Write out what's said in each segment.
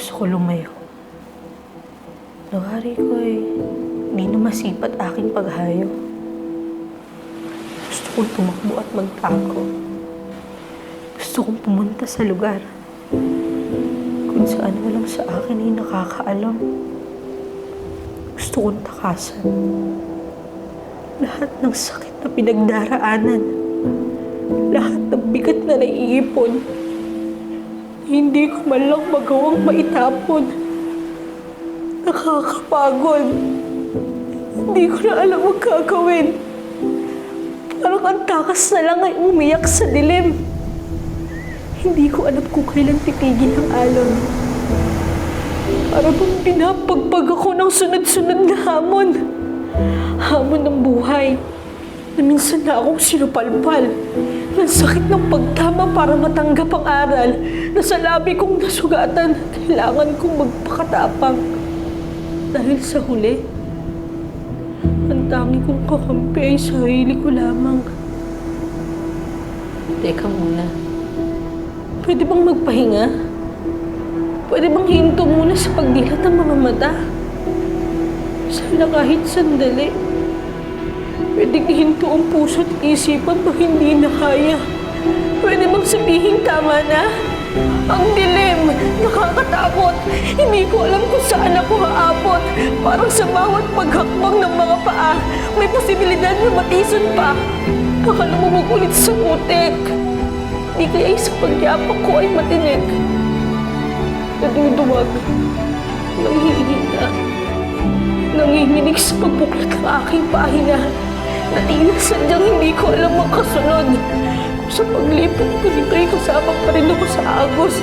gusto ko lumayo. Lawari ko hindi na masipat aking paghayo. Gusto kong tumakbo at magtago. Gusto kong pumunta sa lugar kung saan walang sa akin ay nakakaalam. Gusto kong takasan lahat ng sakit na pinagdaraanan, lahat ng bigat na naiipon. Hindi ko man lang magawang maitapon. Nakakapagod. Hindi ko na alam ang gagawin. Parang ang takas na lang ay umiyak sa dilim. Hindi ko alam kung kailan titigil ang alon. Para bang pinapagpag ako ng sunod-sunod na hamon. Hamon ng buhay na minsan na akong sinupalpal ng sakit ng pagtama para matanggap ang aral na sa labi kong nasugatan. Kailangan kong magpakatapang dahil sa huli ang tangi kong kakampi ay sarili ko lamang. Teka muna. Pwede bang magpahinga? Pwede bang hinto muna sa pagdilat ng mga mata? Sana kahit sandali. Pwedeng ihinto ang puso at isipan pag hindi na kaya. Pwede bang sabihin tama na? Ang dilim, nakakatakot. Hindi ko alam kung saan ako haabot. Parang sa bawat paghakbang ng mga paa, may posibilidad na matison pa. Baka lumubog ulit sa utek. Di kaya sa pagyapak ko ay matinik. Naduduwag, nanghihina, nanginginig sa pagbuklat ng aking pahina. Na tila sadyang hindi ko alam ang kasunod. Kung sa paglipat ko nito'y kasama pa rin ako sa agos.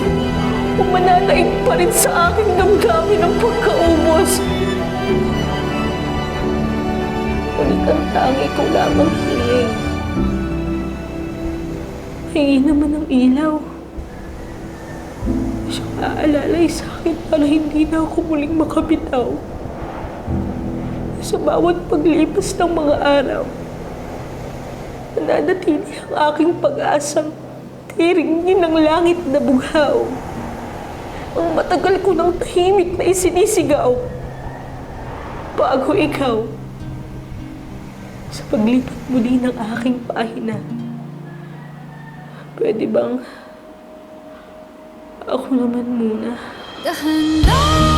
O mananaig pa rin sa aking damdamin ang pagkaubos. Ulit ang tangi ko lamang hiling. Hingi naman ang ilaw. Siyang aalalay sa akin para hindi na ako muling makabitaw. Sa bawat paglipas ng mga araw, nananatili ang aking pag-asang tiringin ng langit na bughaw. Ang matagal ko ng tahimik na isinisigaw. Bago ikaw, sa paglipat muli ng aking pahina, pwede bang ako naman muna? Dahan-dahan